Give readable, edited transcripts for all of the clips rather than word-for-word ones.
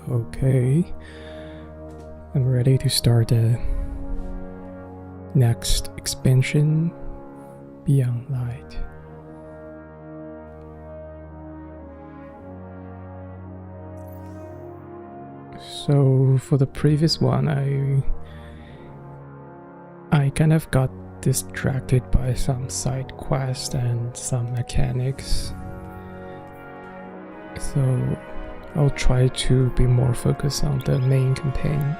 Okay, I'm ready to start the next expansion, Beyond Light. So for the previous one, I kind of got distracted by some side quests and some mechanics. So I'll try to be more focused on the main campaign.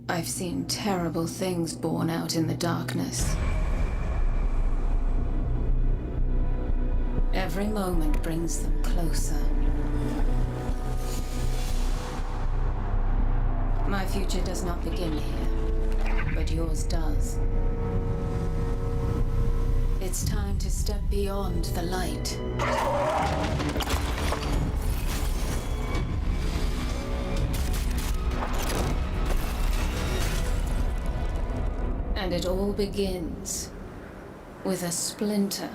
I've seen terrible things born out in the darkness. Every moment brings them closer. My future does not begin here, but yours does. It's time to step beyond the light. And it all begins with a splinter.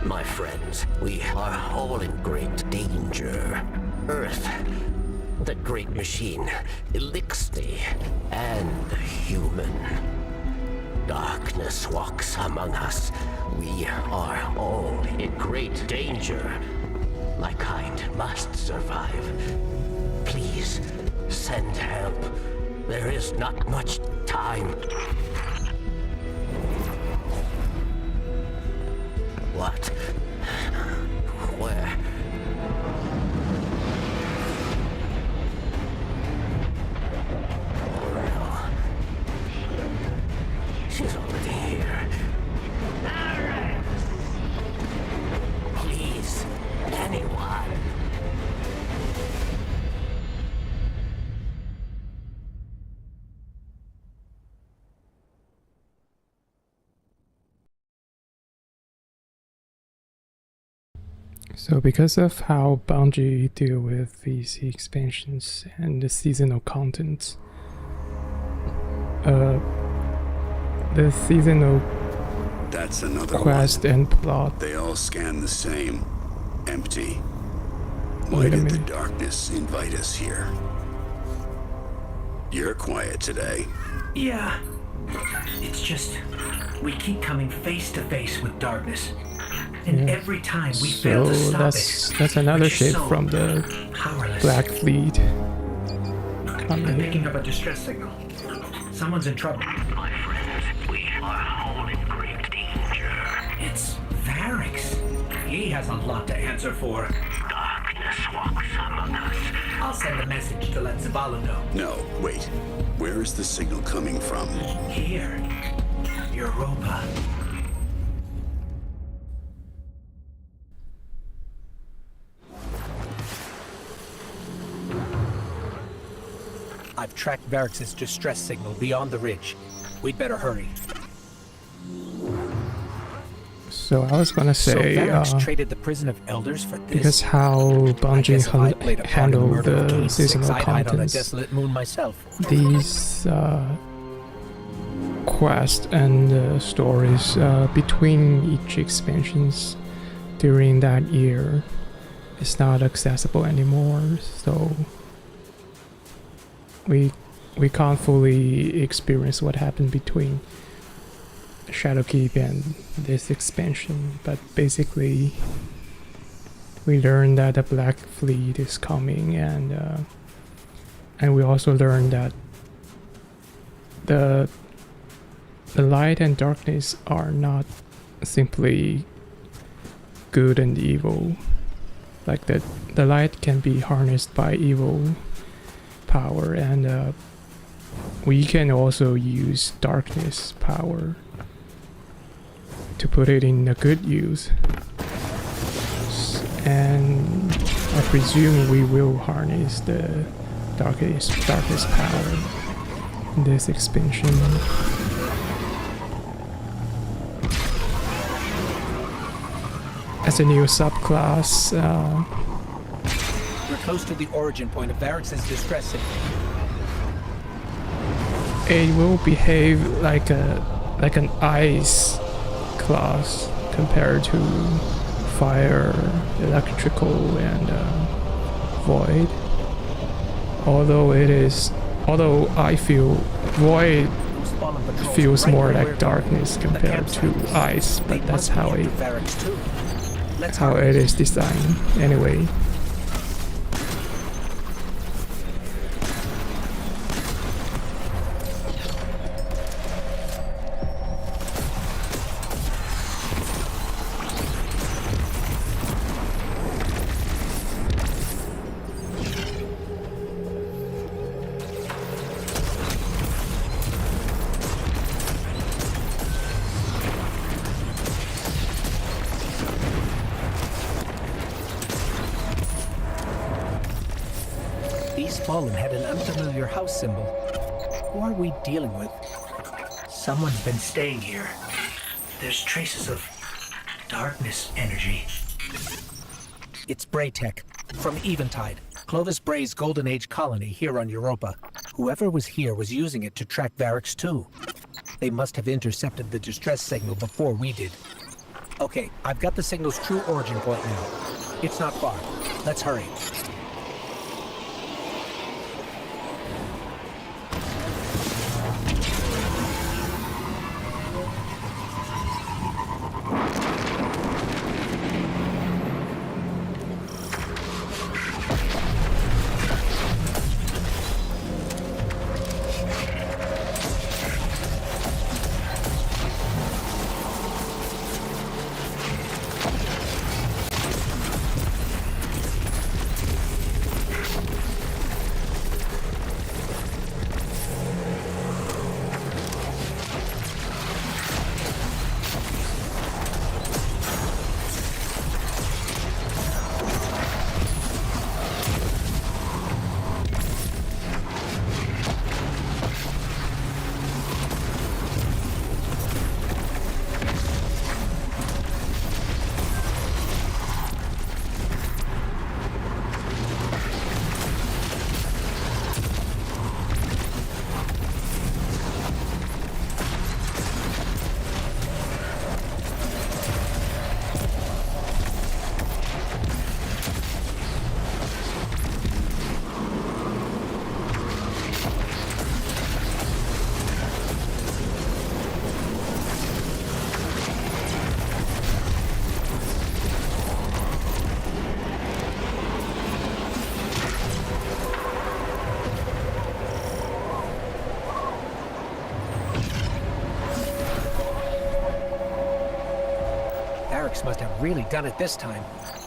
My friends, we are all in great danger. Earth, the great machine, Elixir, and human. Darkness walks among us. We are all in great danger. My kind must survive. Please, send help. There is not much time. What? Where? Well, she's already here. Please, anyone. So because of how Bungie deal with these expansions and the seasonal content, the seasonal That's another quest one. and plot. They all scan the same. Empty. Why Wait a did the minute. darkness invite us here? You're quiet today. Yeah. It's just, we keep coming face to face with darkness. And Yeah. every time we fail So to stop that's it. another we're just ship so from the powerless. Black Fleet. I'm picking up a distress signal. Someone's in trouble. My friends, we are all in great danger. It's Varix. He has a lot to answer for. Darkness walks among us. I'll send a message to let Zavala know. No, wait. Where is the signal coming from? Here. Europa. I've tracked Varix's distress signal beyond the ridge. We'd better hurry. So I was gonna So say, Varix traded the prison of elders for this. because how I Bungie guess if I played a part in the handled murder of the Kane 6, seasonal I'd hide on a contents, desolate moon myself. these quest and stories between each expansions during that year is not accessible anymore, so we can't fully experience what happened between Shadowkeep and this expansion. But basically we learned that the Black Fleet is coming, and we also learned that the light and darkness are not simply good and evil. Like the light can be harnessed by evil power, and we can also use darkness power to put it in a good use. And I presume we will harness the darkest power in this expansion. As a new subclass, We're close to the origin point of Varrix's distress signal. it will behave like an ice class compared to fire, electrical, and void. Although I feel void Spawn patrols feels right more where like we're darkness going. The compared to campsite. ice, They but that's must be how into it Varrix too. Let's how hurry. it is designed anyway. East Fallen had an unfamiliar house symbol. Who are we dealing with? Someone's been staying here. There's traces of darkness energy. It's Braytech, from Eventide, Clovis Bray's Golden Age colony here on Europa. Whoever was here was using it to track Varrix too. They must have intercepted the distress signal before we did. Okay, I've got the signal's true origin point now. It's not far. Let's hurry. Varrix must have really done it this time.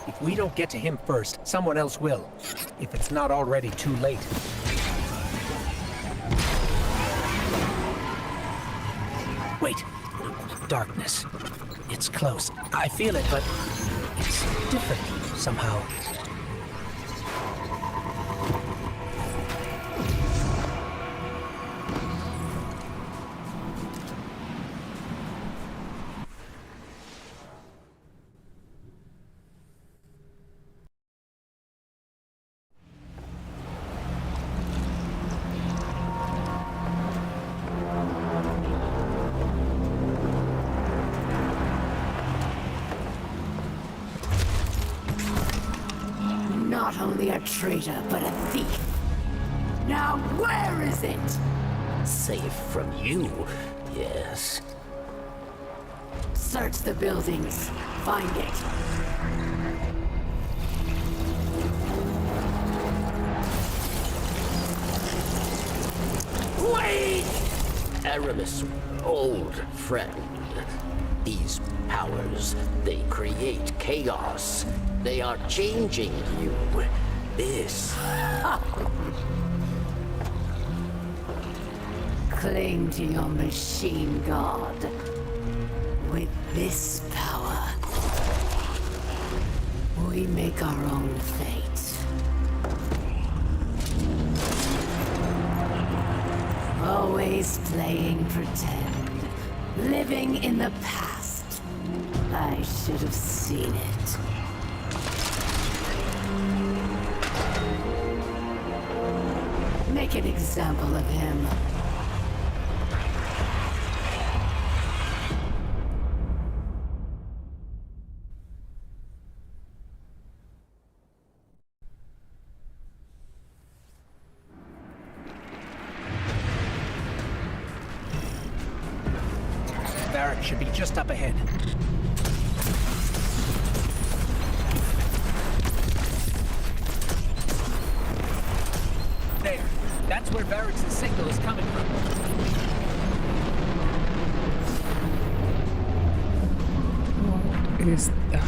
If we don't get to him first, someone else will. If it's not already too late. Wait. Darkness. It's close. I feel it, but it's different somehow. only a traitor, but a thief. Now where is it? Safe from you, yes. Search the buildings. Find it. Wait! Aramis, old friend. These powers, they create chaos. They are changing you. This... Cling to your machine god. With this power, we make our own fate. Always playing pretend. Living in the past. I should have seen it. Make an example of him. Varric should be just up ahead. There. That's where Varric's signal is coming from. What is that?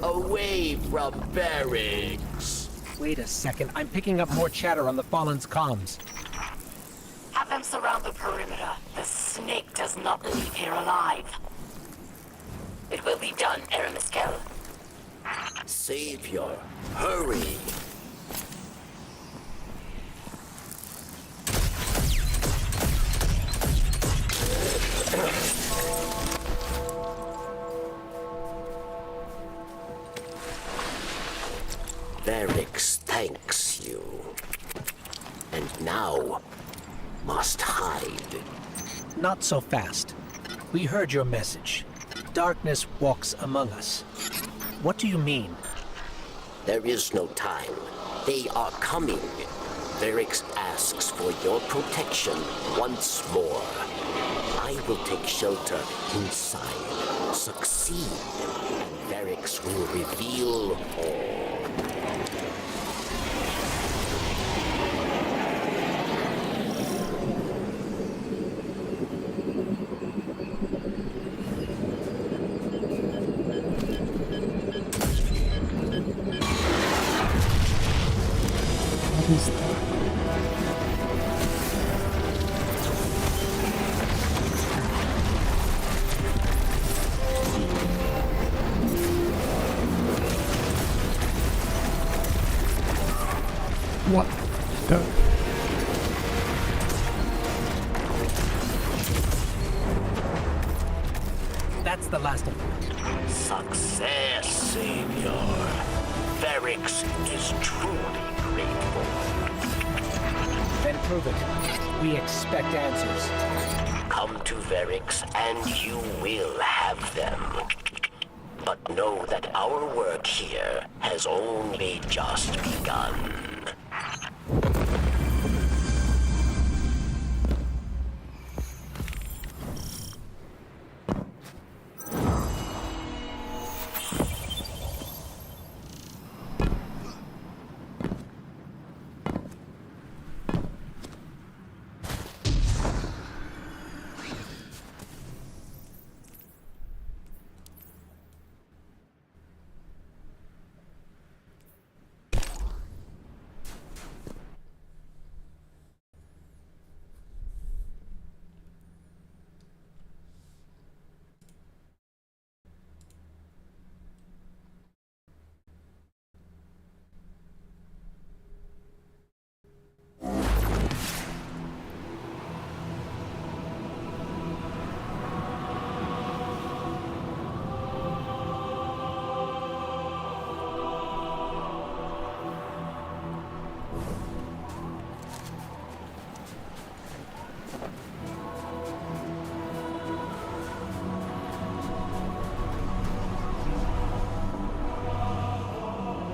Away from barracks. Wait a second. I'm picking up more chatter on the Fallen's comms. Have them surround the perimeter. The snake does not leave here alive. It will be done, Aramis-Kel. Savior, hurry. Varix thanks you. And now must hide. Not so fast. We heard your message. Darkness walks among us. What do you mean? There is no time. They are coming. Varix asks for your protection once more. I will take shelter inside. Succeed, and Varix will reveal all. What is that? What the? That's the last of them. Success, Savior. Varix is truly grateful. Then prove it. We expect answers. Come to Varix and you will have them. But know that our work here has only just begun.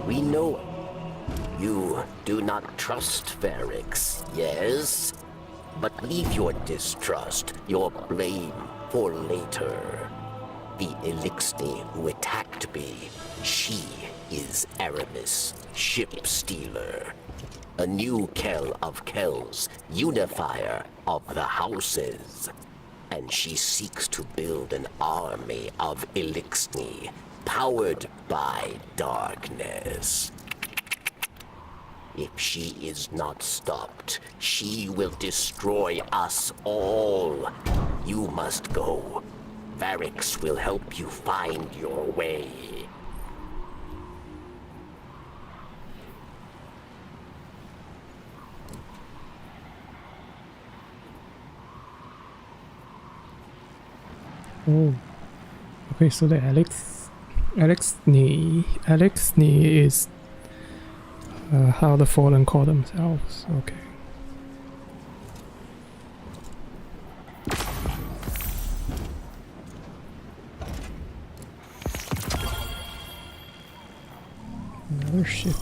We know you do not trust Varix, yes? But leave your distrust, your blame, for later. The Elixni who attacked me, she is Aramis, ship stealer. A new Kell of Kells, unifier of the houses. And she seeks to build an army of Elixni, powered by darkness. If she is not stopped, she will destroy us all. You must go. Varix will help you find your way. Oh. Okay, so the Elixni is how the Fallen call themselves. Okay. Another ship.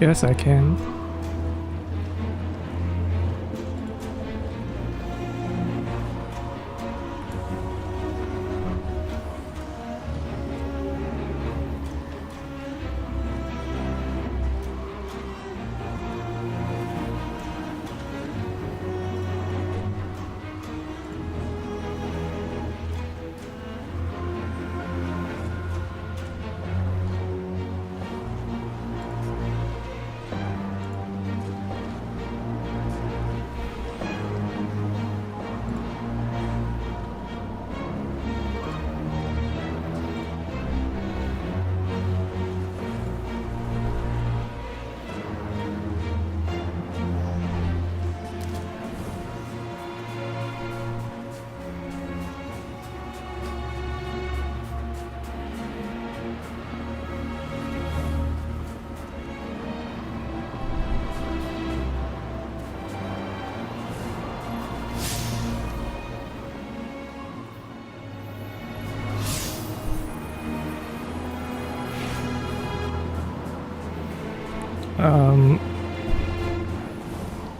Yes, I can.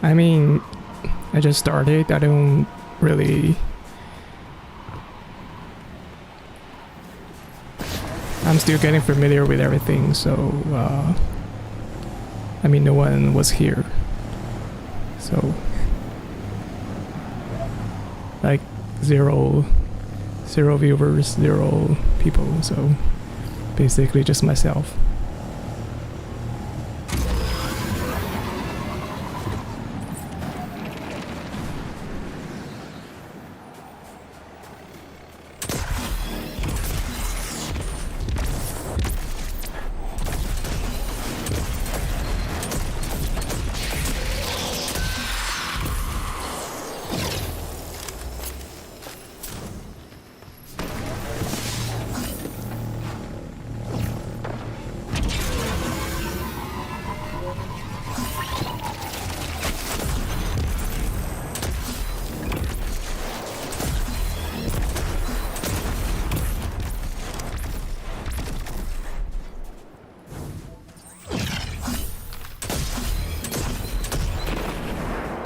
I mean, I just started. I don't really. I'm still getting familiar with everything, so I mean, no one was here, so like zero viewers, 0 people, so basically just myself.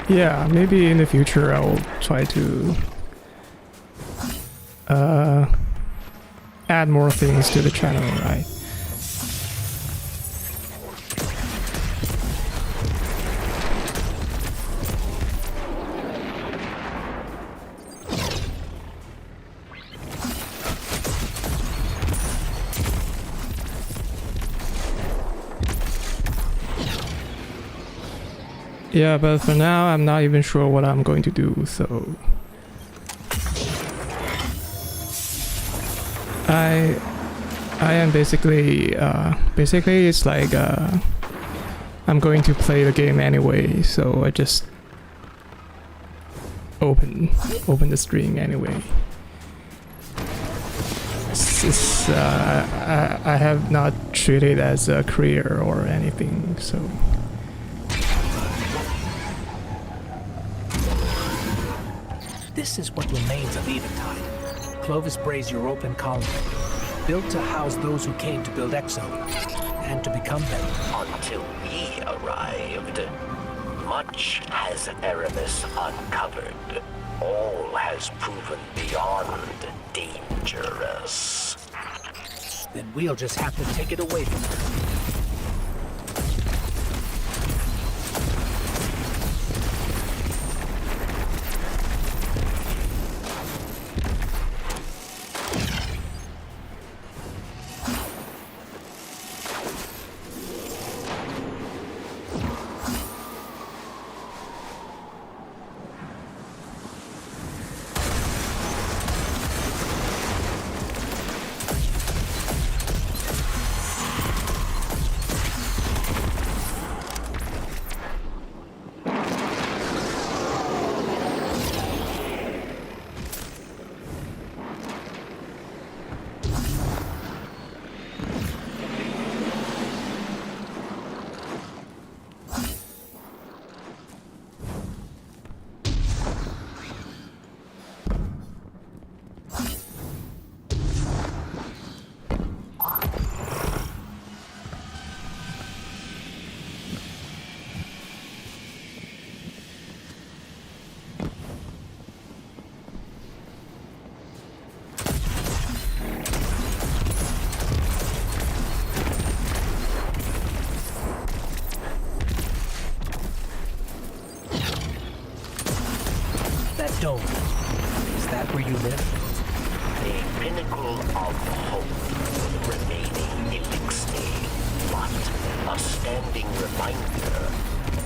Yeah, maybe in the future I will try to add more things to the channel, right? Yeah, but for now I'm not even sure what I'm going to do, so I am basically it's like I'm going to play the game anyway, so I just open the stream anyway. I have not treated it as a career or anything, so. This is what remains of Eventide, Clovis Bray's European colony, built to house those who came to build Exo, and to become them. Until we arrived, much has Aramis uncovered. All has proven beyond dangerous. Then we'll just have to take it away from her. Dome. Is that where you live? A pinnacle of hope, remaining elixir, but a standing reminder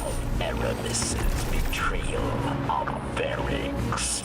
of Aramis's betrayal of Varix.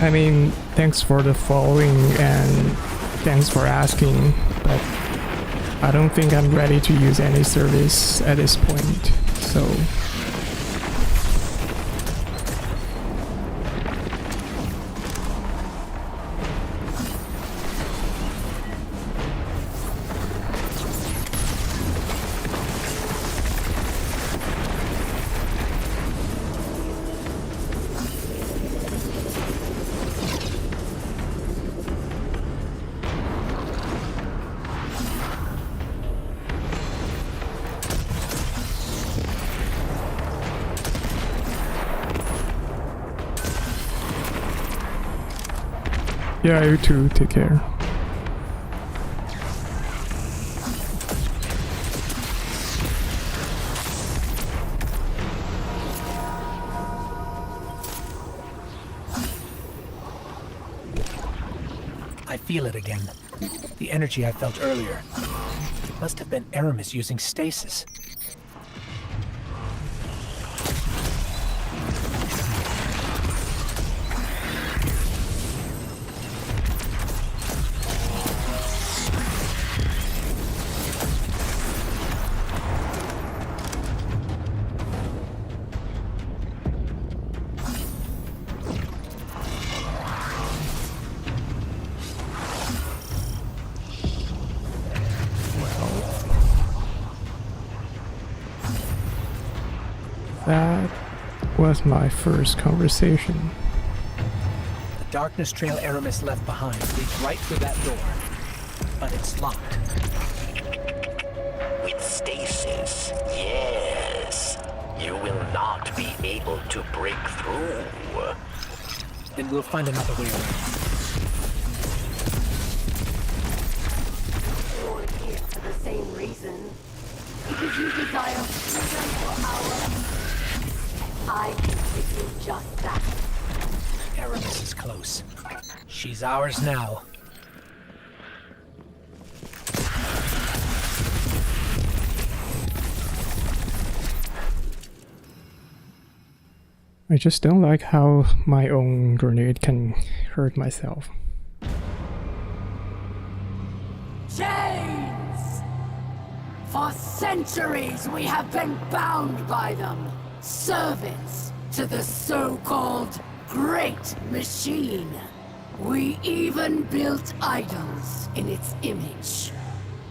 I mean, thanks for the following and thanks for asking, but I don't think I'm ready to use any service at this point, so... Yeah, you too. Take care. I feel it again. The energy I felt earlier. It must have been Aramis using stasis. That was my first conversation. The darkness trail Aramis left behind leads right through that door. But it's locked. With stasis, yes. You will not be able to break through. Then we'll find another way around. You're here for the same reason. Because you desire freedom for our... I can give you just that. Aramis is close. She's ours now. I just don't like how my own grenade can hurt myself. Chains! For centuries we have been bound by them. Servants to the so-called Great Machine. We even built idols in its image.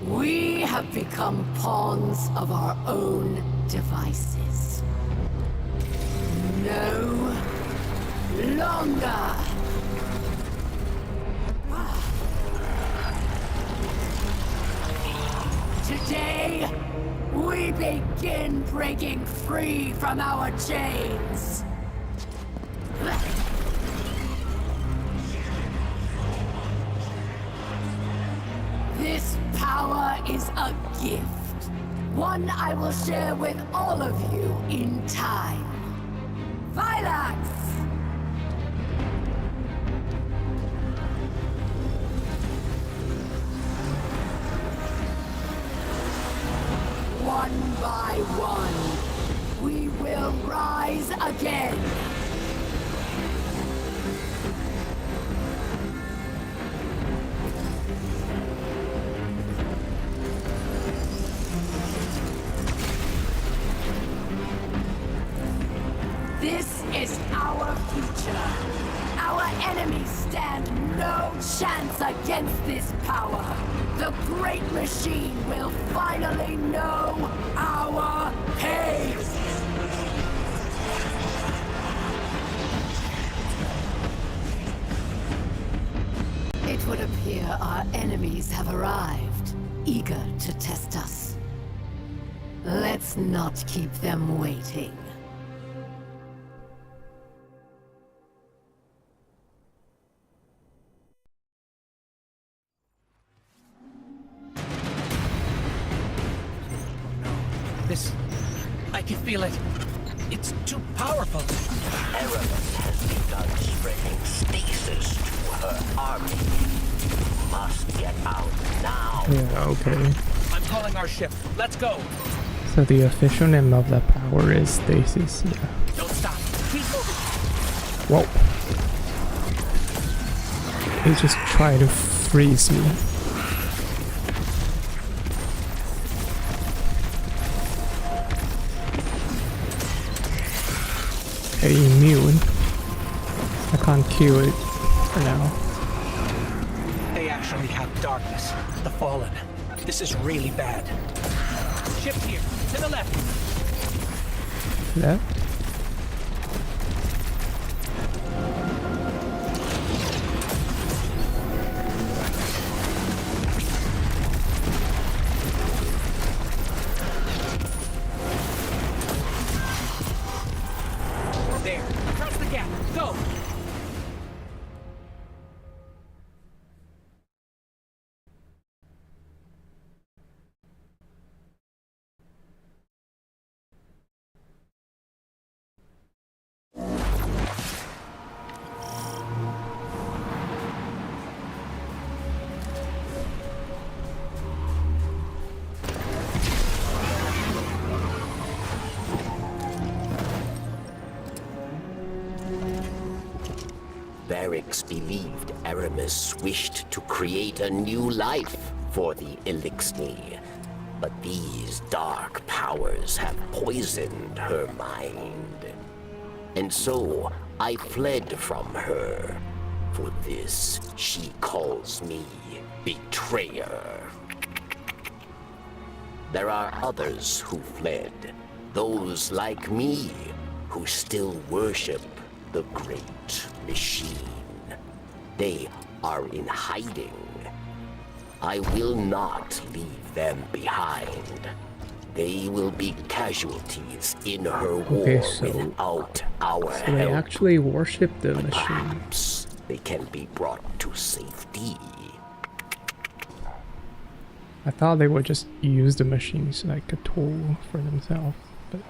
We have become pawns of our own devices. No longer. Today, we begin breaking free from our chains. This power is a gift. One I will share with all of you in time. Vilax! One by one, we will rise again. This is our future. Our enemies stand no chance against this power. The Great Machine will finally know our pain. It would appear our enemies have arrived, eager to test us. Let's not keep them waiting. This... I can feel it. It's too powerful. Aramis has begun spreading stasis to her army. You must get out now. Yeah, okay. I'm calling our ship. Let's go. So the official name of that power is Stasis, yeah. Don't stop. Keep moving. Whoa. He just tried to freeze me. Hey, immune. I can't kill it for now. They actually have darkness. The Fallen. This is really bad. Ship here, to the left. Left? There, across the gap. Go! Varix believed Aramis wished to create a new life for the Elixni, but these dark powers have poisoned her mind. And so I fled from her. For this, she calls me betrayer. There are others who fled, those like me who still worship the Great Machine. They are in hiding. I will not leave them behind. They will be casualties in her war Okay, so- without our So they help. actually worship the But machine. perhaps they can be brought to safety. I thought they would just use the machines like a tool for themselves, but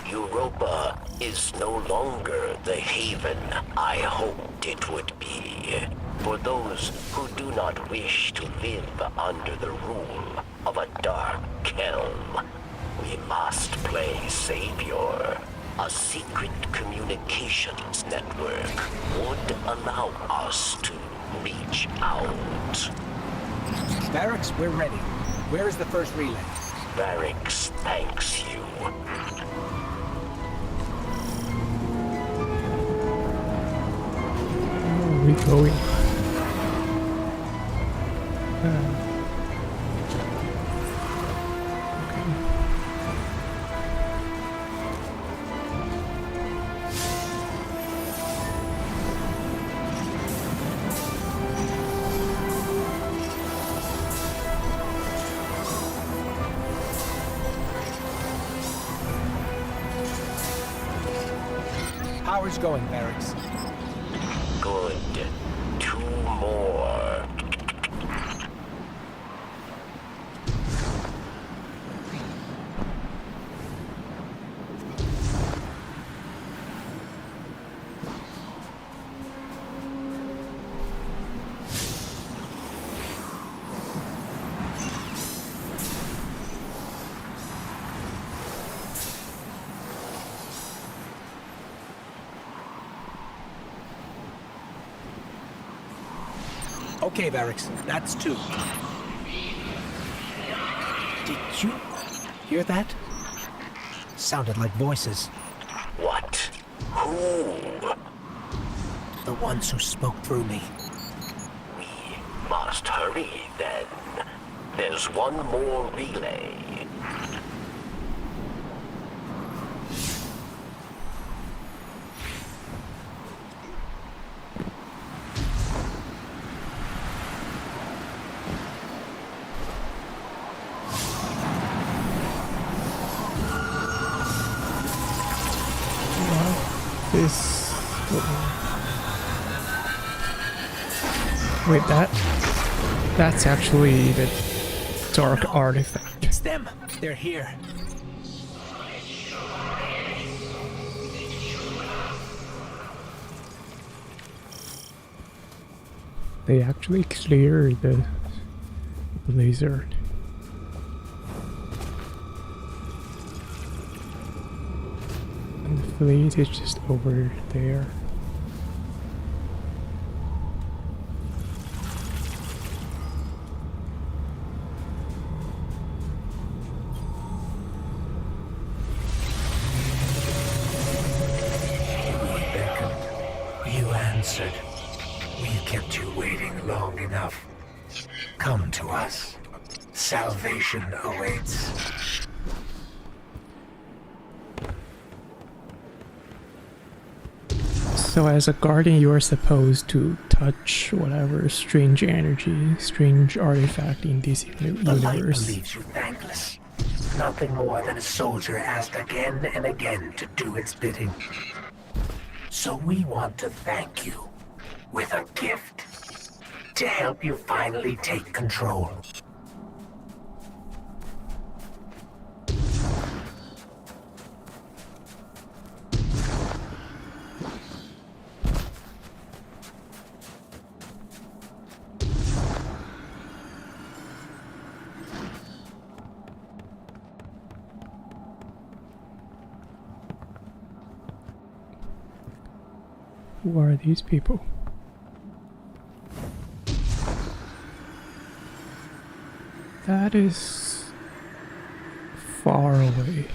Europa is no longer the haven I hoped it would be. For those who do not wish to live under the rule of a dark Kelm, we must play savior. A secret communications network would allow us to reach out. Barracks, we're ready. Where is the first relay? Varix thanks you. where are we going? Power's going, Barracks. Good. 2 more. Okay, Barracks, that's 2. Did you hear that? Sounded like voices. What? Who? The ones who spoke through me. We must hurry then. There's one more relay. This. Wait, that? That's actually the dark artifact. It's them. They're here. They actually cleared the blizzard. And the fleet is just over there. We beckoned. You answered. We kept you waiting long enough. Come to us. Salvation awaits. So as a guardian, you are supposed to touch whatever strange energy, strange artifact in this The light universe. believes you thankless. Nothing more than a soldier asked again and again to do its bidding. So we want to thank you with a gift to help you finally take control. Who are these people? That is far away.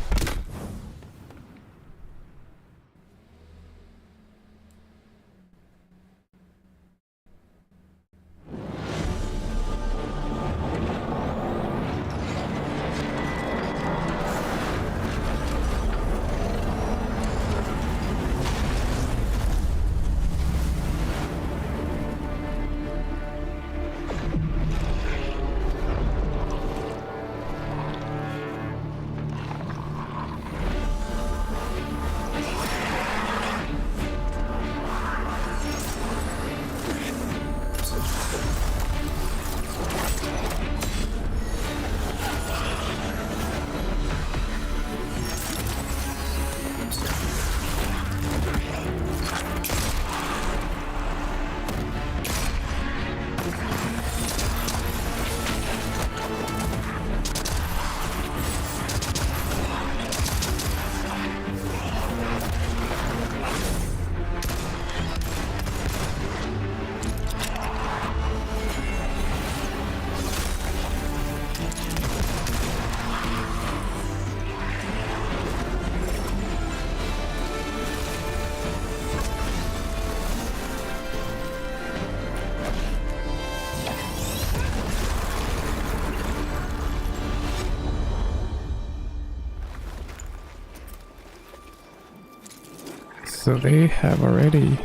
So they have already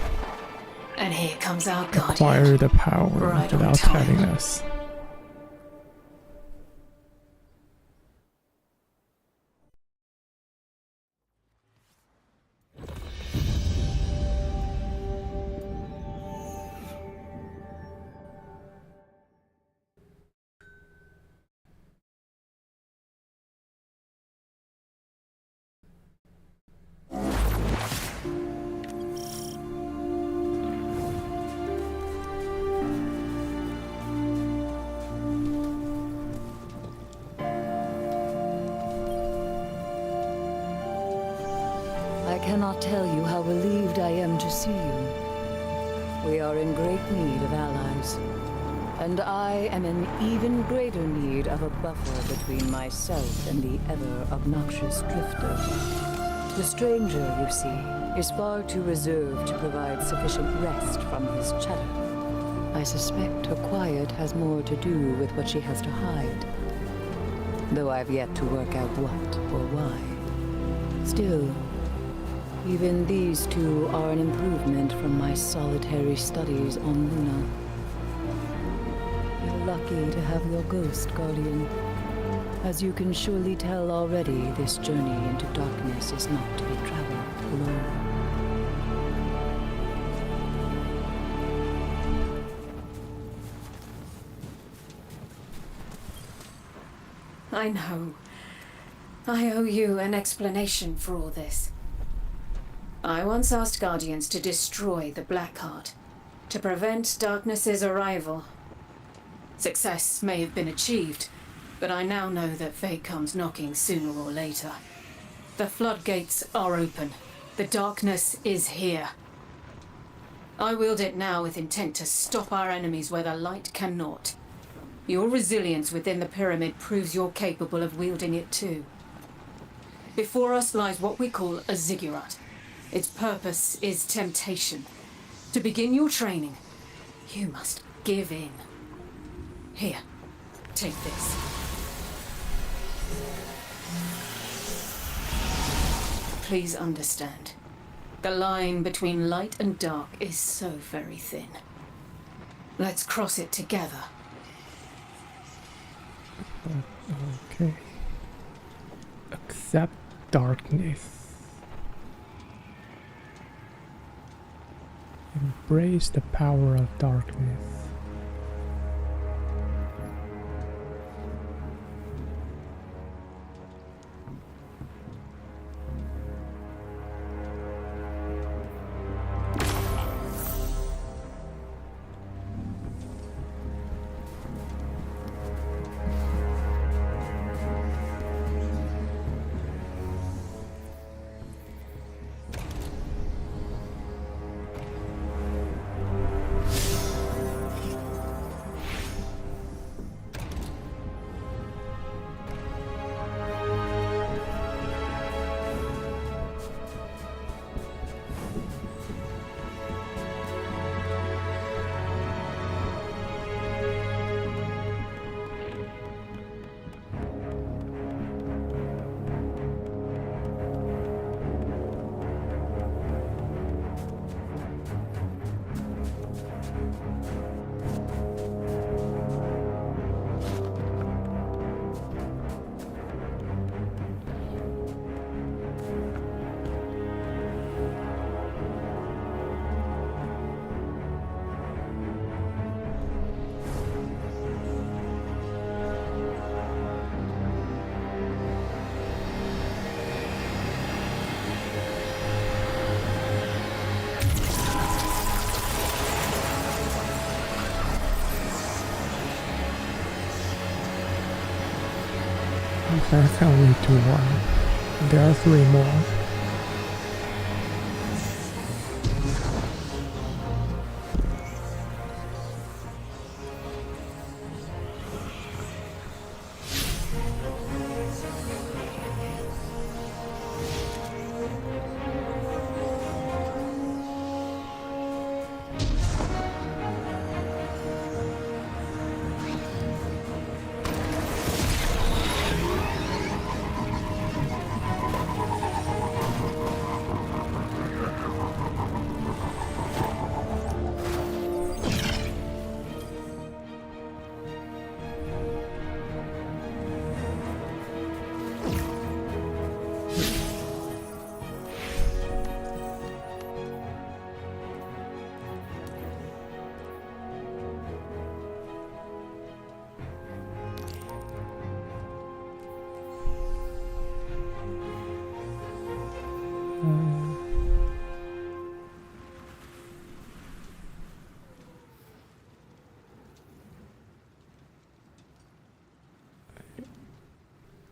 And here comes our guardian. acquired the power Right on without time. telling us. I cannot tell you how relieved I am to see you. We are in great need of allies. And I am in even greater need of a buffer between myself and the ever-obnoxious Drifter. The stranger, you see, is far too reserved to provide sufficient rest from his chatter. I suspect her quiet has more to do with what she has to hide. Though I've yet to work out what or why. Still, even these two are an improvement from my solitary studies on Luna. You're lucky to have your ghost, Guardian. As you can surely tell already, this journey into darkness is not to be traveled alone. I know. I owe you an explanation for all this. I once asked Guardians to destroy the Blackheart, to prevent Darkness's arrival. Success may have been achieved, but I now know that fate comes knocking sooner or later. The floodgates are open. The darkness is here. I wield it now with intent to stop our enemies where the light cannot. Your resilience within the pyramid proves you're capable of wielding it too. Before us lies what we call a ziggurat. Its purpose is temptation. To begin your training, you must give in. Here, take this. Please understand. The line between light and dark is so very thin. Let's cross it together. Okay. Accept darkness. Embrace the power of darkness. I found only 1. There are 3 more.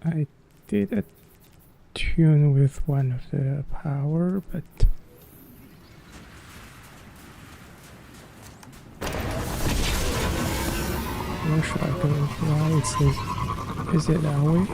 I did a tune with one of the power, but where should I go? Why is it that way?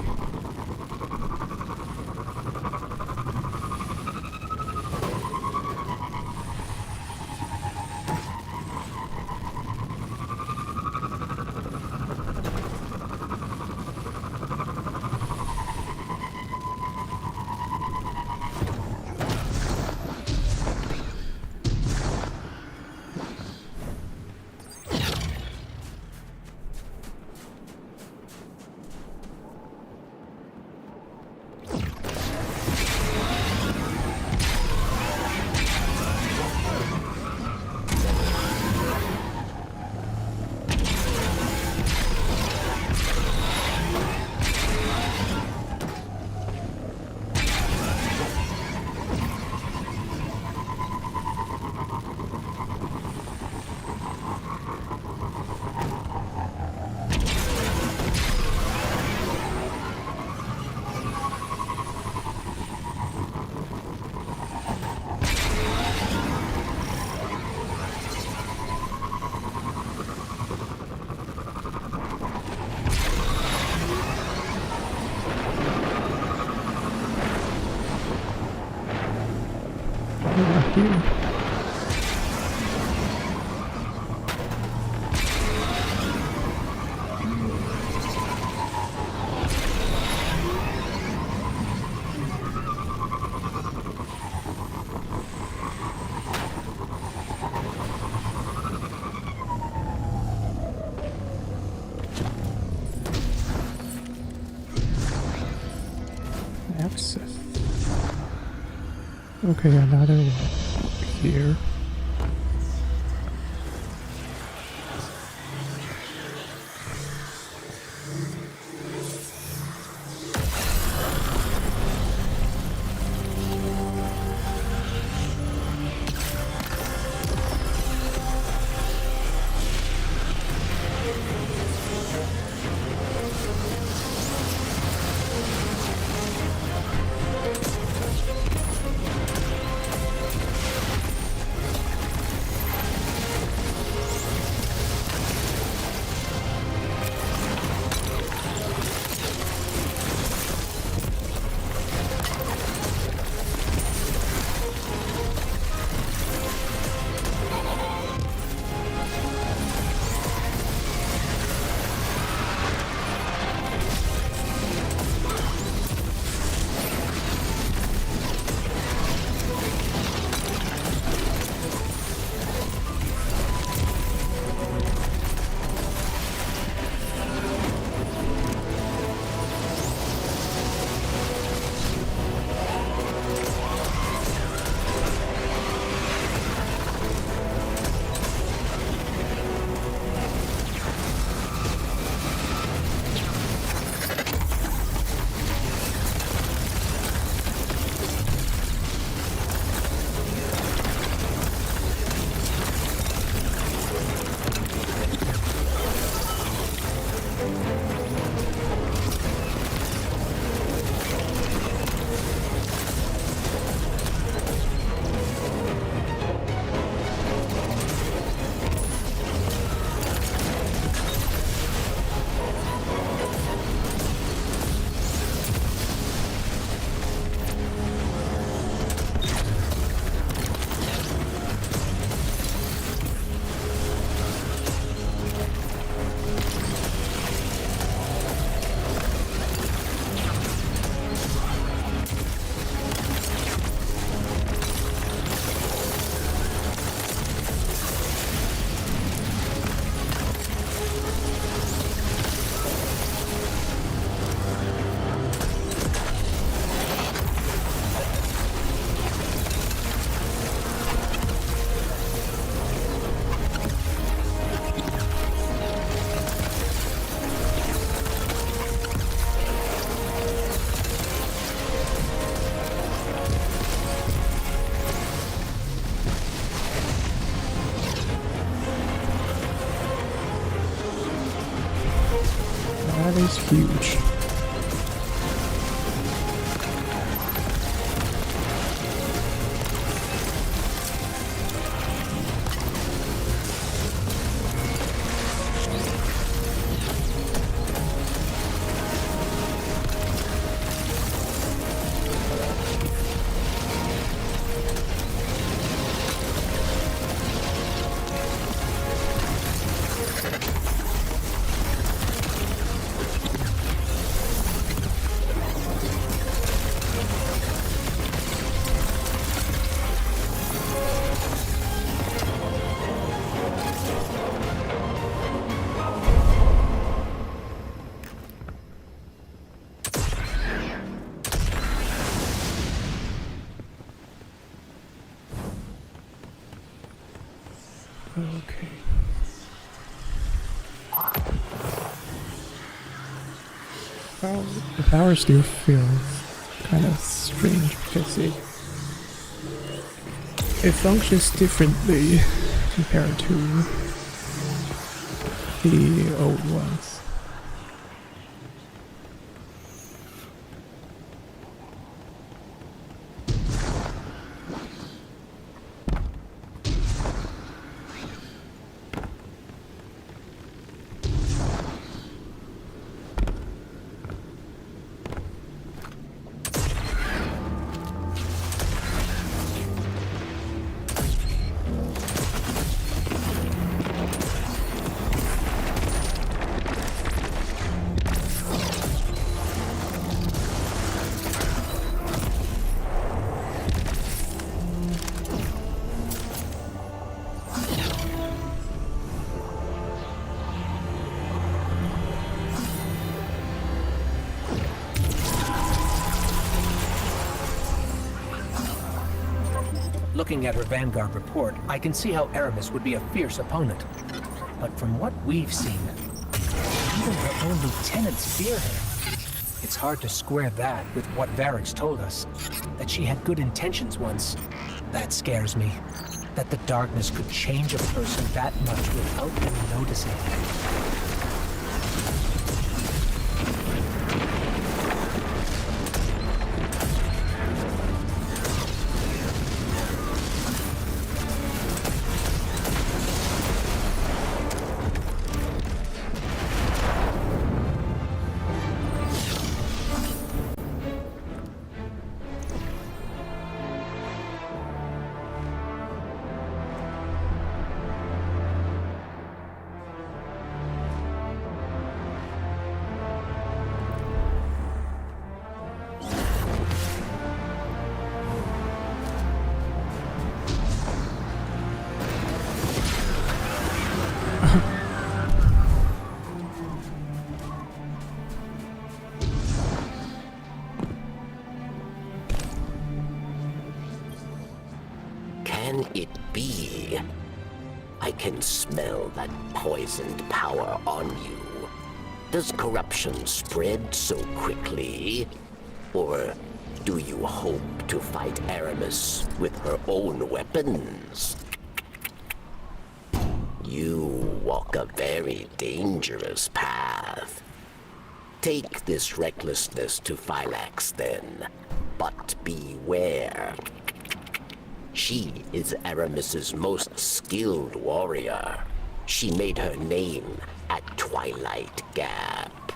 not here. Access. Okay, another one here. That is huge. Okay. Well, the power still feels kind of strange because it functions differently compared to the old ones. Looking at her Vanguard report, I can see how Aramis would be a fierce opponent. But from what we've seen, even her own lieutenants fear her. It's hard to square that with what Varix told us, that she had good intentions once. That scares me. That the darkness could change a person that much without them noticing. Can it be? I can smell that poisoned power on you. Does corruption spread so quickly? Or do you hope to fight Aramis with her own weapons? You walk a very dangerous path. Take this recklessness to Phylax then, but beware. She is Aramis's most skilled warrior. She made her name at Twilight Gap.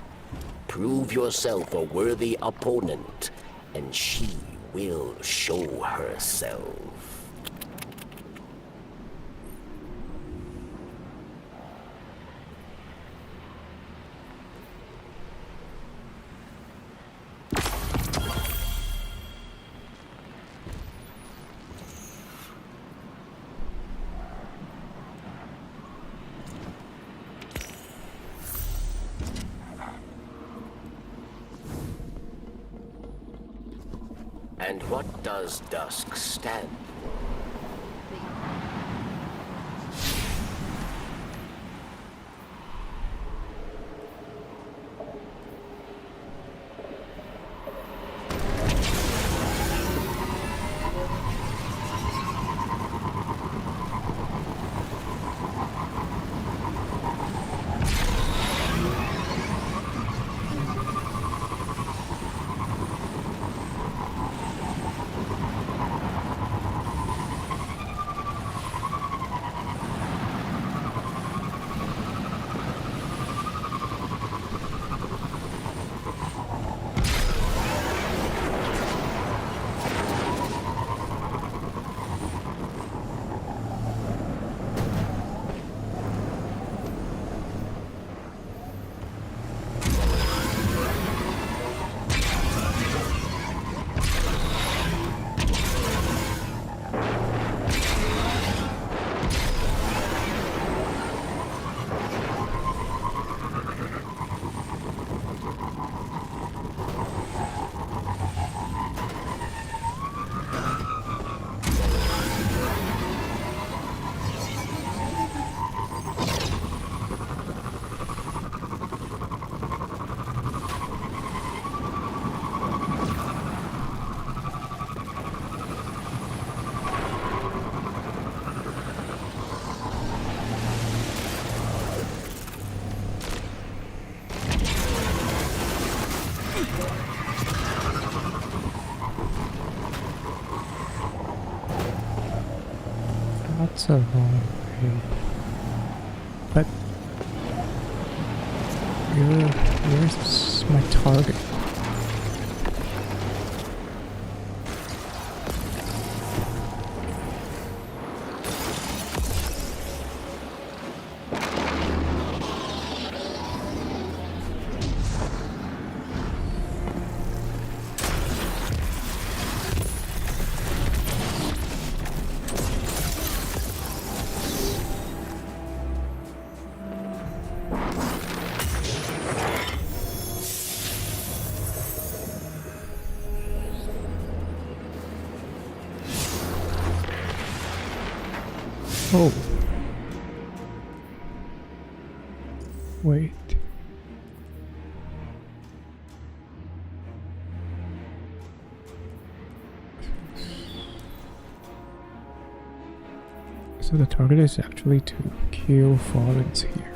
Prove yourself a worthy opponent, and she will show herself. And what does dusk stand for? That's a long way. But where's my target? Oh. Wait. So the target is actually to kill Fallens here.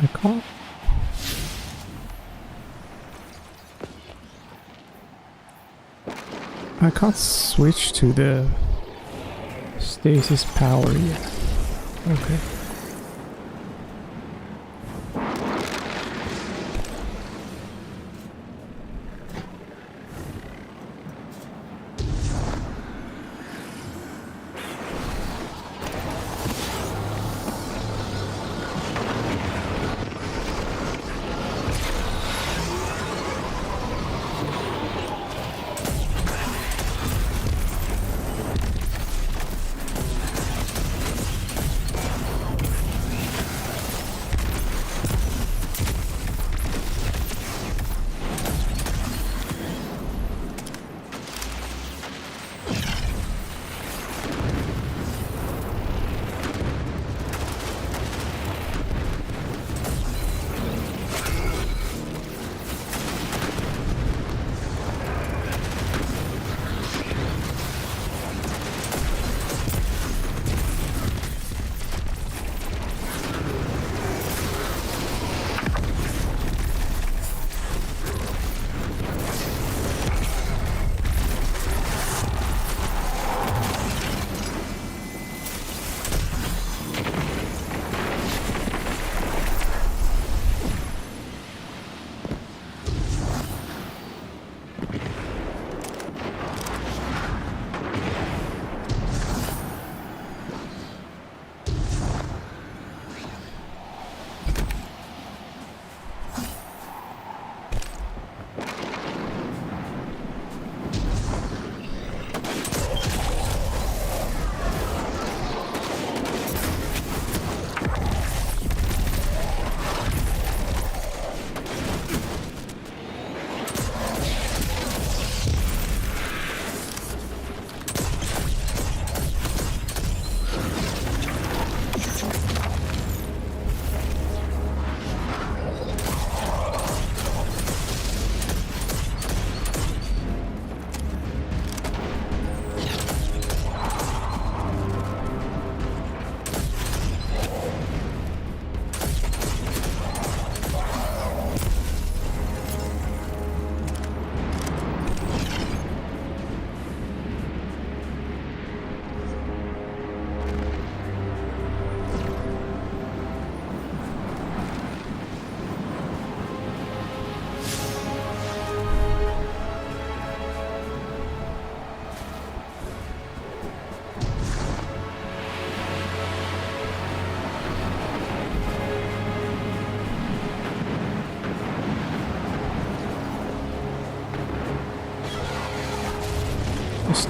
I can't. I can't switch to the stasis power yet. Okay.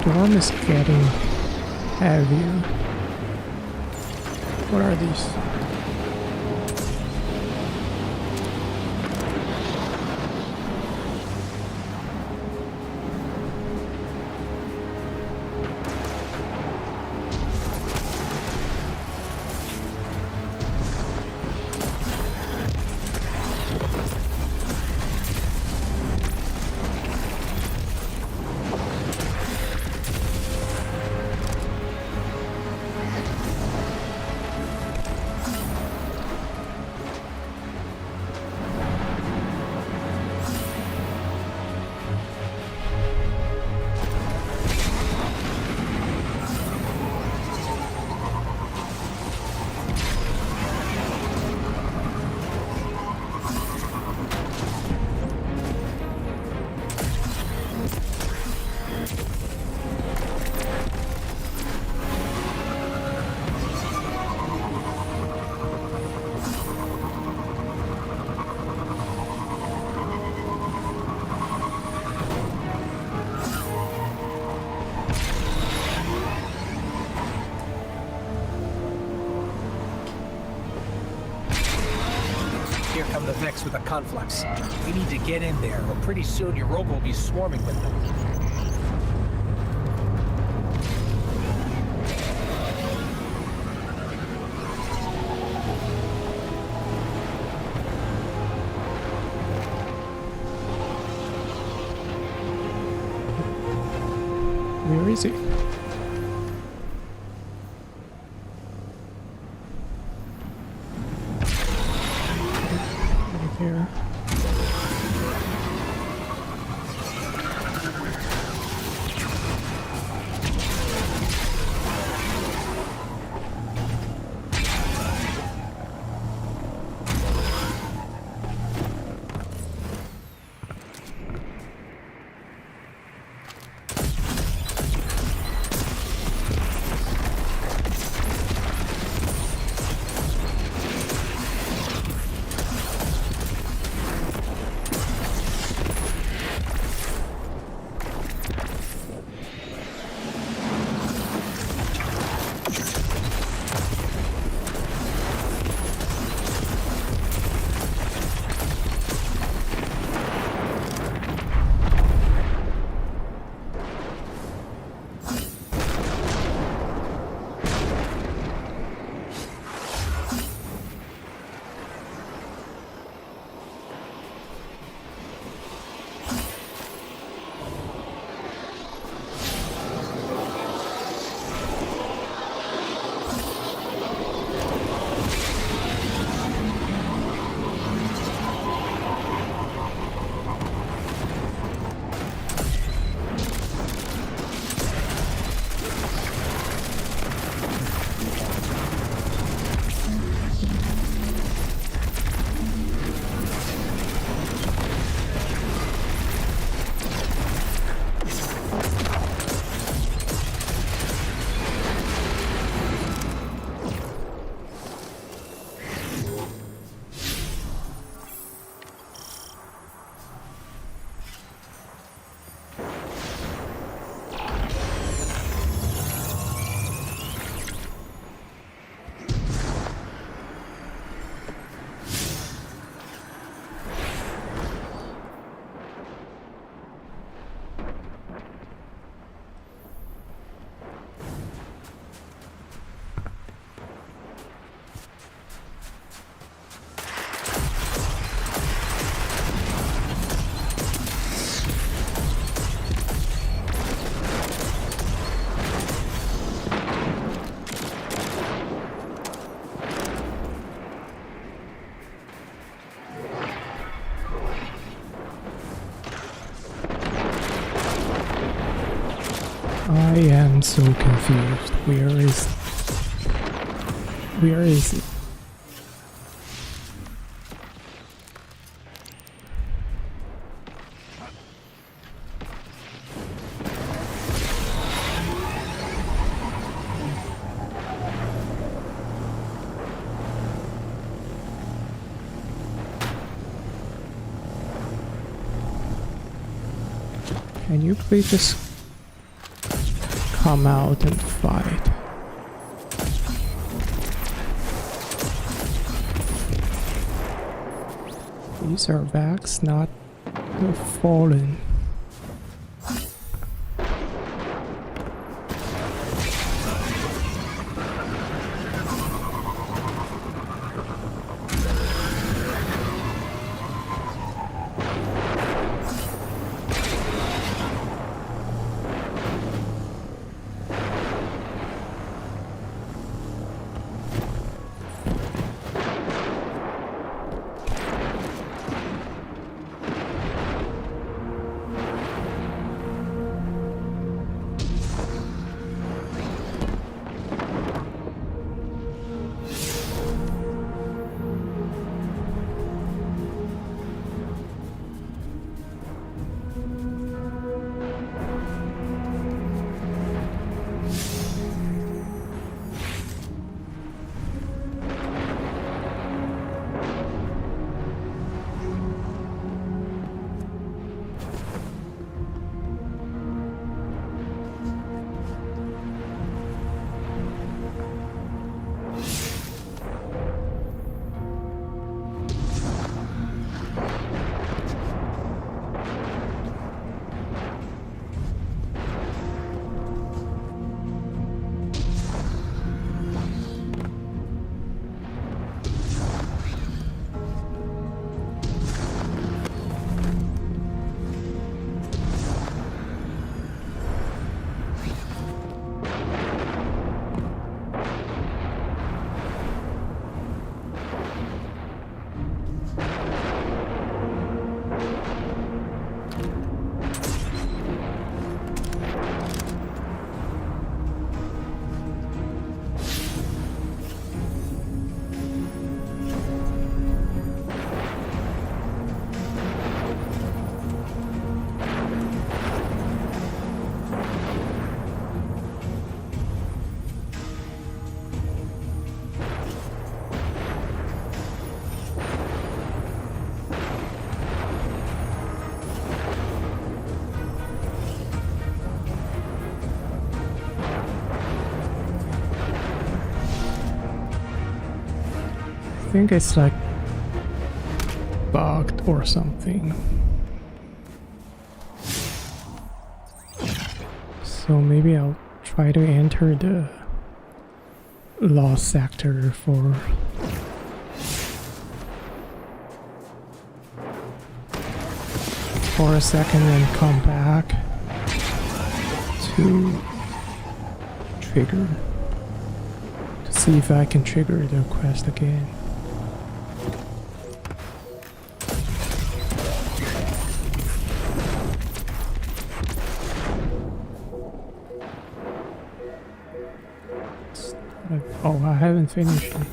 storm is getting heavier. What are these? Here come the Vex with a conflux. We need to get in there, or pretty soon Europa will be swarming with them. Where is he? Right there. I am so confused. Where is it? Can you please just come out and fight. These are Vax, not the Fallen. I think it's like bugged or something. So maybe I'll try to enter the lost sector for a second and come back to trigger to see if I can trigger the quest again. Oh, I haven't finished it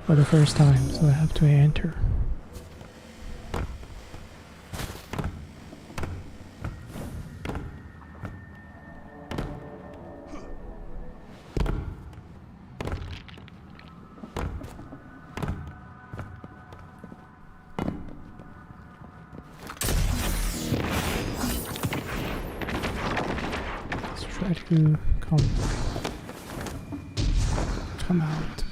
for the first time, so I have to enter. Let's try to come out.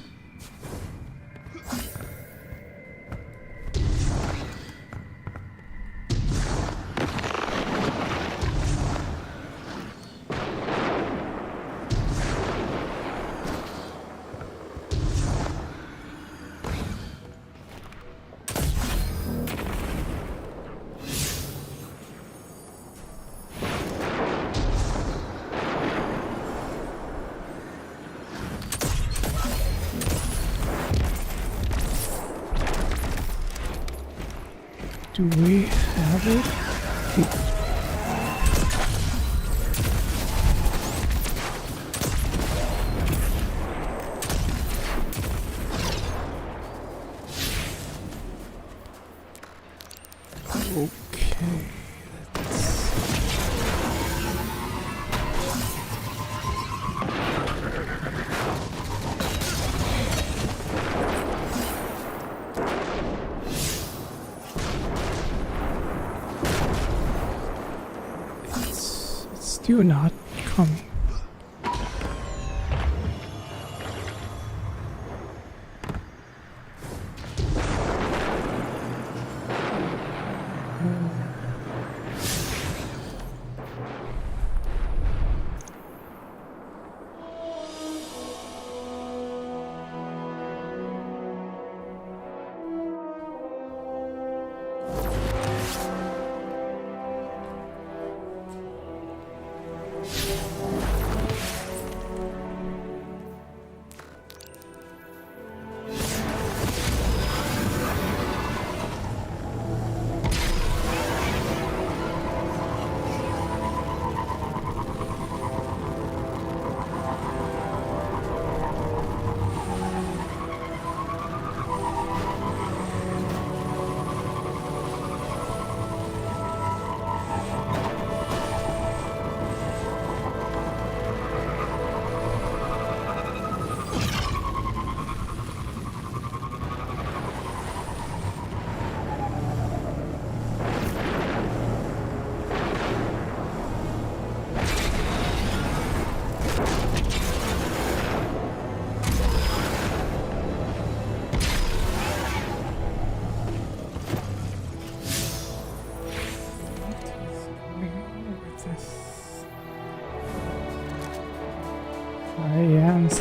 Do we have it? Okay. It's still not coming.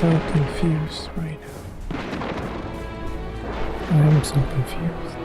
so confused right now. I am so confused.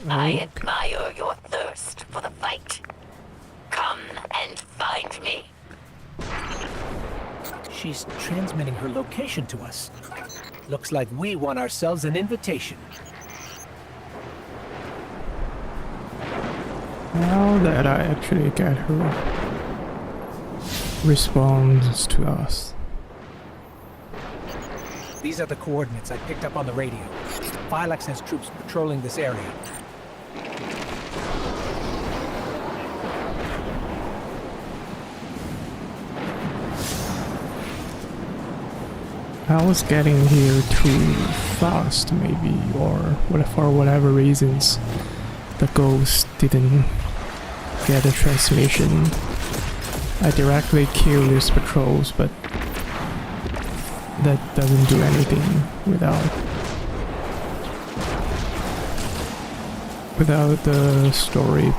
I admire your thirst for the fight. Come and find me. She's transmitting her location to us. Looks like we won ourselves an invitation. Now that I actually get her responds to us. These are the coordinates I picked up on the radio. Phylax has troops patrolling this area. I was getting here too fast, maybe, or for whatever reasons, the ghost didn't get a transmission. I directly kill these patrols, but that doesn't do anything without the story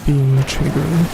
being triggered.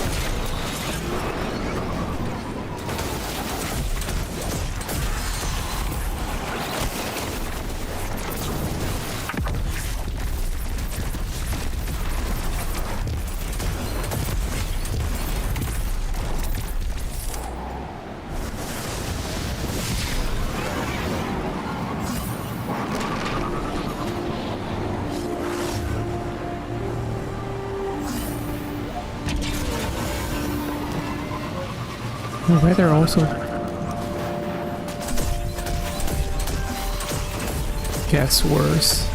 The weather also gets worse.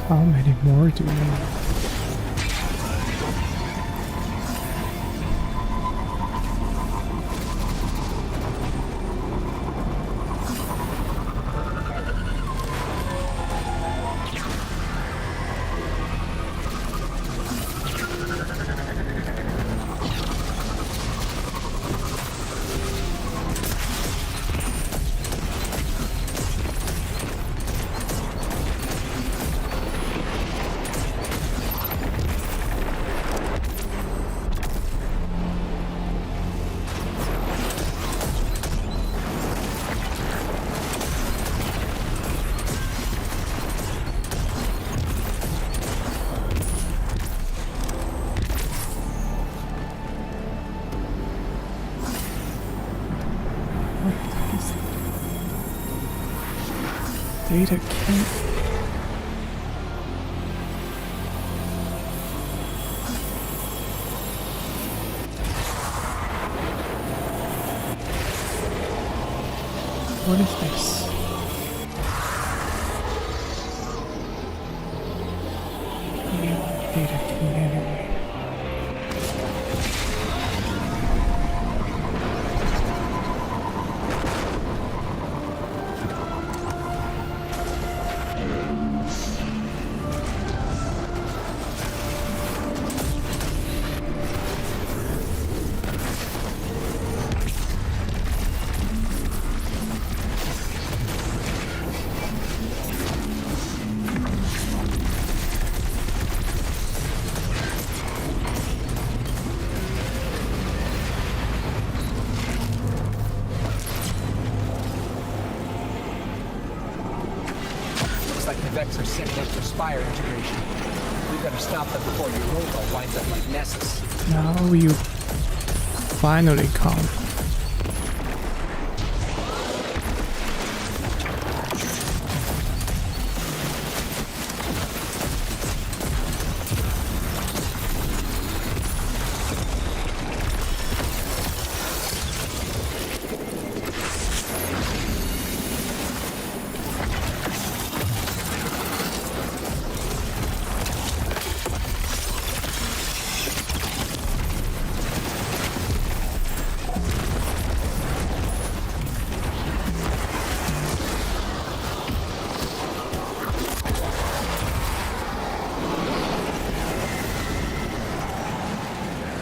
How many more do we need? Data key. What is this? Data key anyway. Looks like the Vex are setting up for Spire integration. We better stop them before Europa winds up like Nessus. Now you finally come.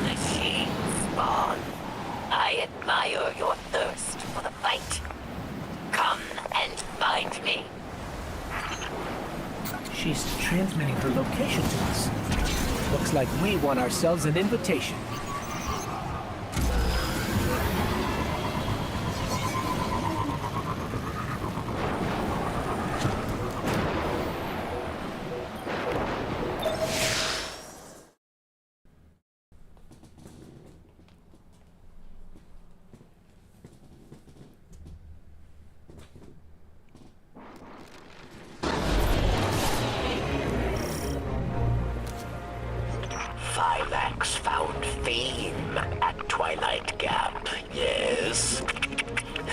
Machine Spawn, I admire your thirst for the fight. Come and find me. She's transmitting her location to us. Looks like we won ourselves an invitation. Phylax found fame at Twilight Gap, yes.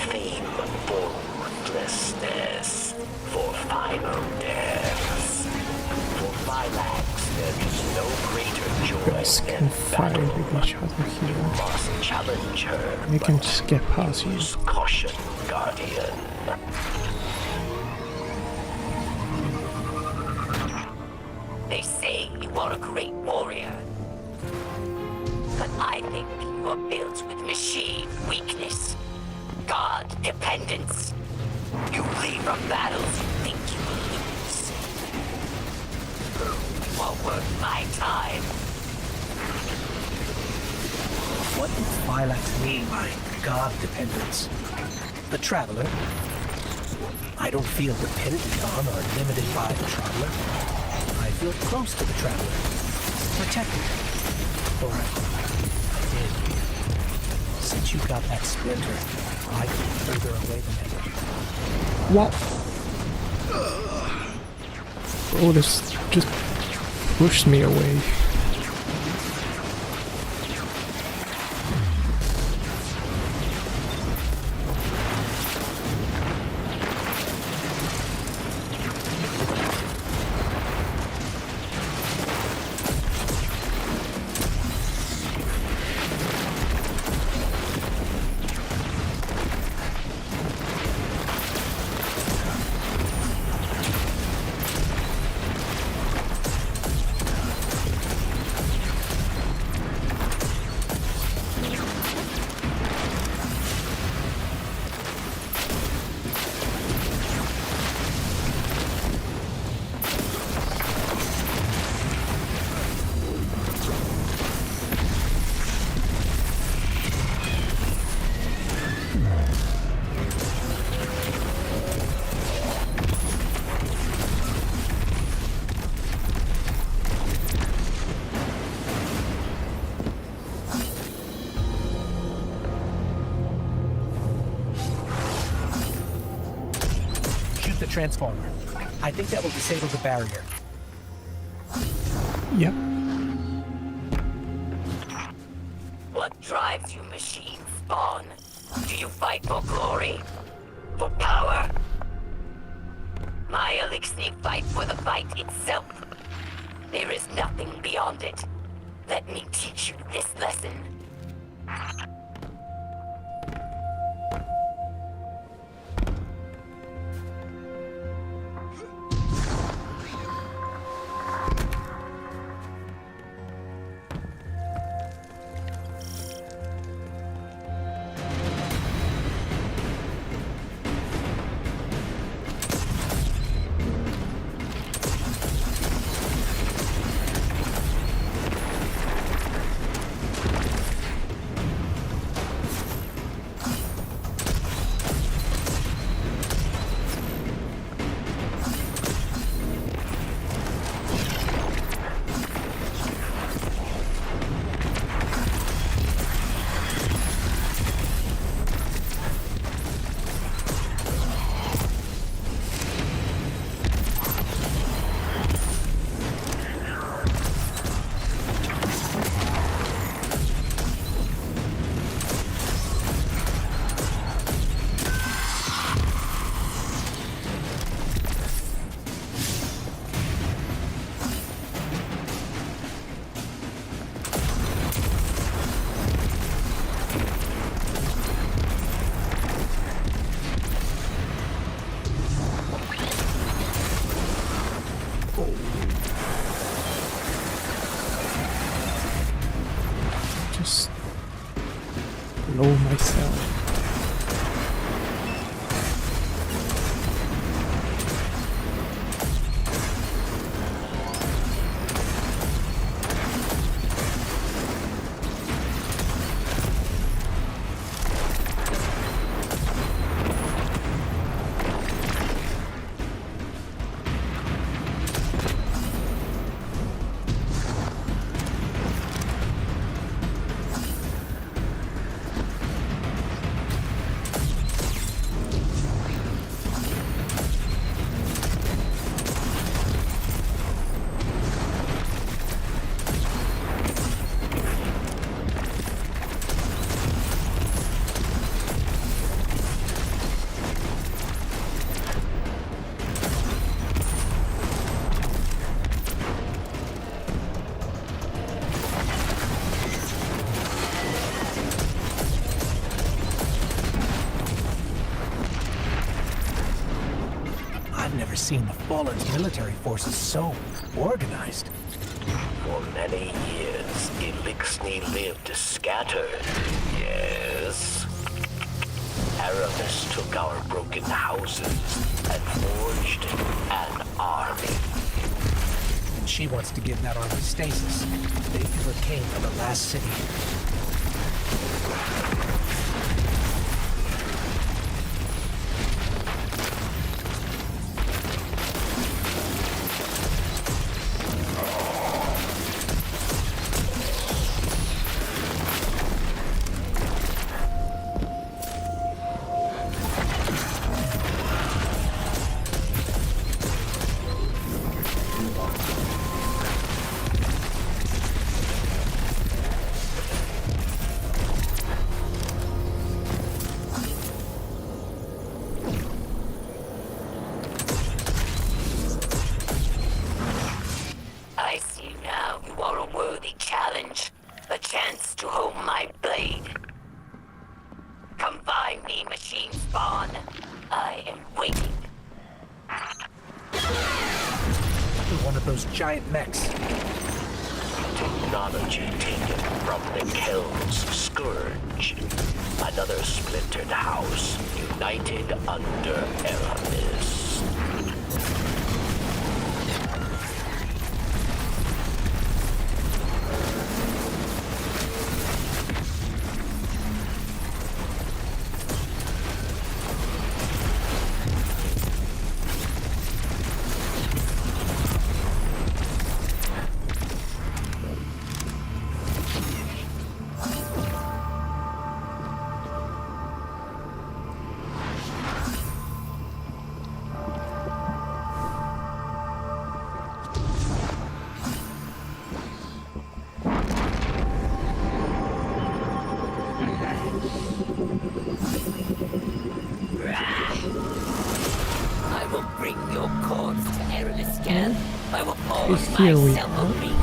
Fame for ruthlessness, for final deaths. For Phylax, there is no greater joy Guys than can fight battle. with each other here. Must challenge her, We can but just get past you. use caution, Guardian. They say you are a great warrior. But I think you are built with machine weakness, god dependence. You leave from battles you think you will lose. You are worth my time. What does Phylax mean by god dependence? The Traveler? I don't feel dependent on or limited by the Traveler. I feel close to the Traveler, protected. Or I did. Since you got that splinter, I feel further away than ever. What? Oh, this just pushed me away. transformer. I think that will disable the barrier. Yep. What drives you, machine spawn? Do you fight for glory? For power? My Elixir fight for the fight itself. There is nothing beyond it. Let me teach you this lesson. Just blow myself. I've never seen the Fallen's military forces so organized. For many years, Elixni lived scattered. Yes. Aramis took our broken houses and forged an army. And she wants to give that army stasis. They never came from the last city. I see now you are a worthy challenge. A chance to hold my blade. Come find me, machine spawn. I am waiting. One of those giant mechs. Technology taken from the Kel's scourge. Another splintered house united under Aramis. bring your corpse to Aramis again, I will force Here we myself are. a ring.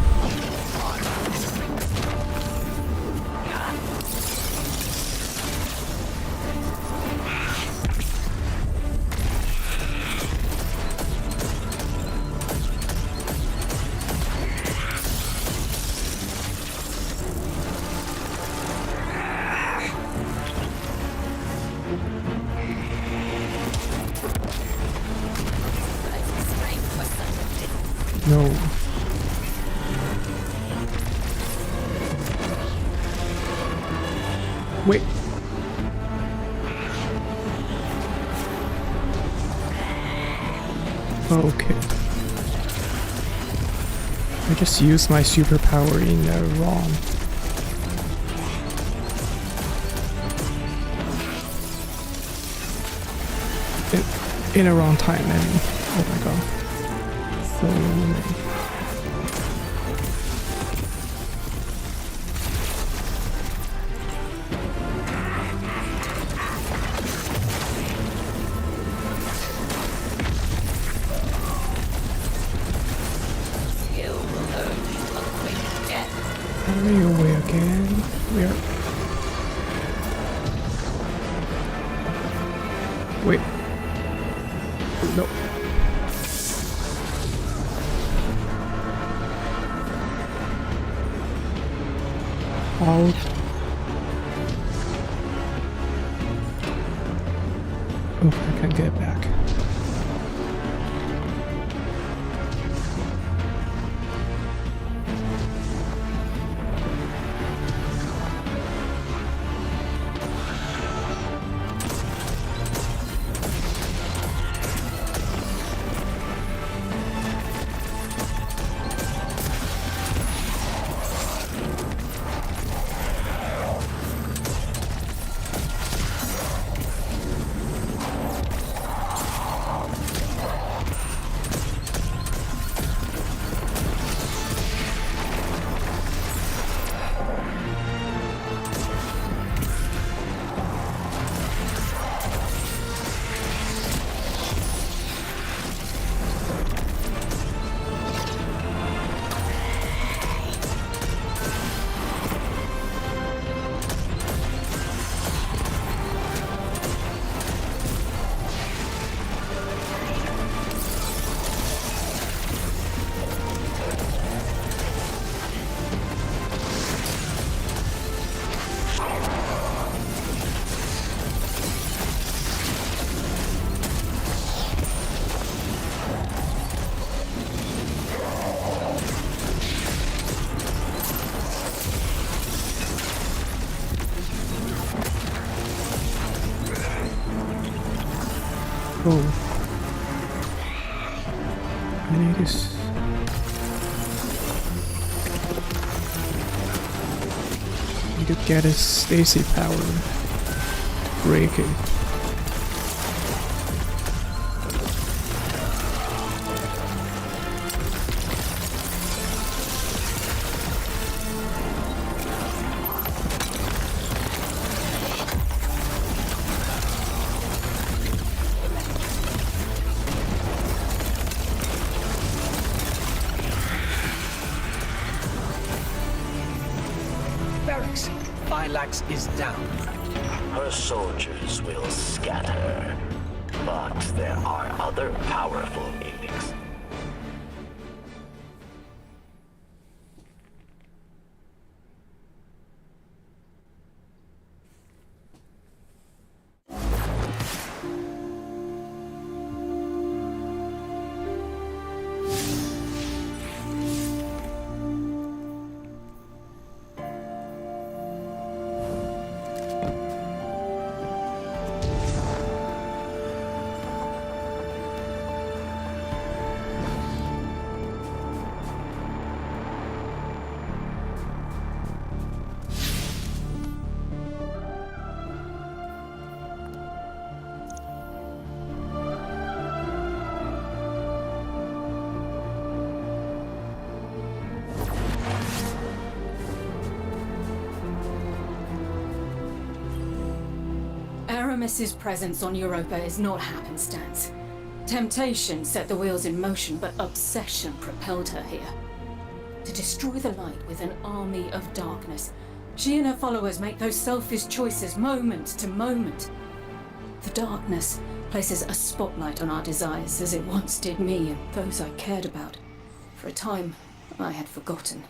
No. Wait. Okay. I just used my superpower in wrong. In a wrong time, I mean. Oh my god. So many. You will earn a quick death. Hurry away again. We are. Wait. No. Out. Oh, I can't get back. Oh. I need this. Need to get a Stacy power. Break it. Barracks. Phylax is down. Her soldiers will scatter, but there are other powerful Apex. Aramis's presence on Europa is not happenstance. Temptation set the wheels in motion, but obsession propelled her here. To destroy the light with an army of darkness, she and her followers make those selfish choices moment to moment. The darkness places a spotlight on our desires, as it once did me and those I cared about. For a time, I had forgotten.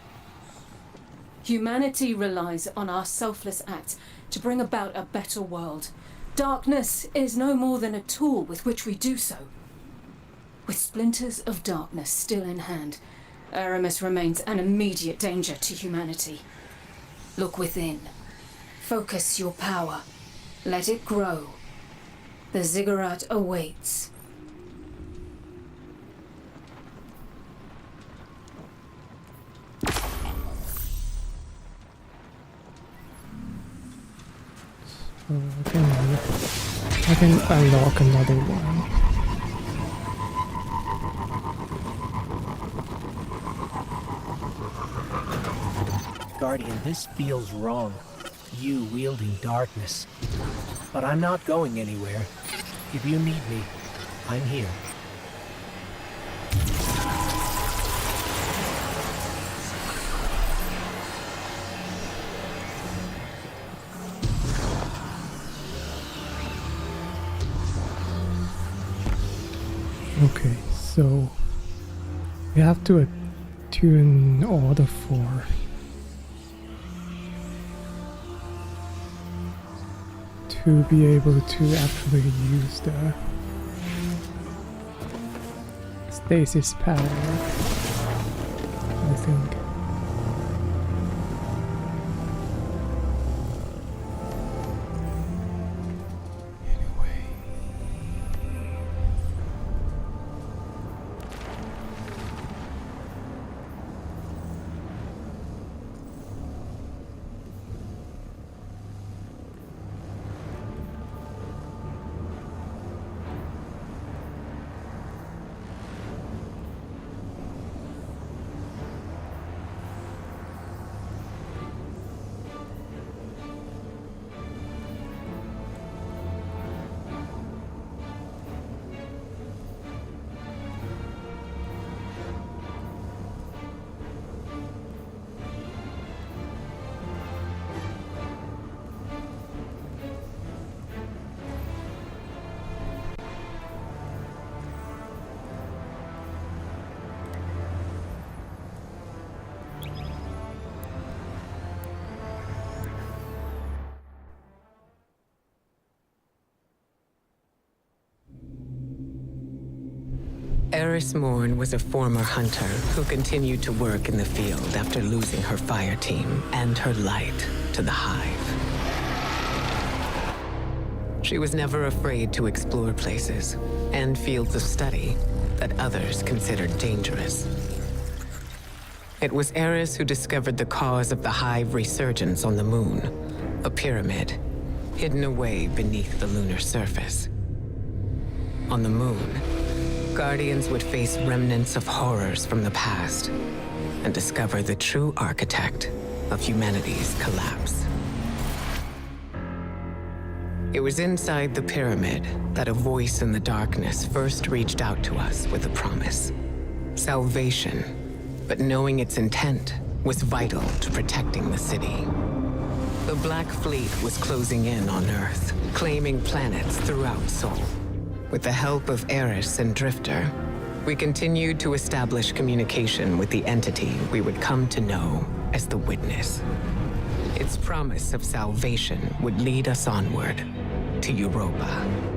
Humanity relies on our selfless acts to bring about a better world. Darkness is no more than a tool with which we do so. With splinters of darkness still in hand, Aramis remains an immediate danger to humanity. Look within. Focus your power. Let it grow. The ziggurat awaits. I can unlock another one. Guardian, this feels wrong. You wielding darkness. But I'm not going anywhere. If you need me, I'm here. Okay, so we have to attune all the four. To be able to actually use the stasis power, I think. Eris Morn was a former hunter who continued to work in the field after losing her fire team and her light to the Hive. She was never afraid to explore places and fields of study that others considered dangerous. It was Eris who discovered the cause of the Hive resurgence on the moon, a pyramid hidden away beneath the lunar surface. On the moon, Guardians would face remnants of horrors from the past and discover the true architect of humanity's collapse. It was inside the pyramid that a voice in the darkness first reached out to us with a promise. Salvation, but knowing its intent was vital to protecting the city. The Black Fleet was closing in on Earth, claiming planets throughout Sol. With the help of Eris and Drifter, we continued to establish communication with the entity we would come to know as the Witness. Its promise of salvation would lead us onward to Europa.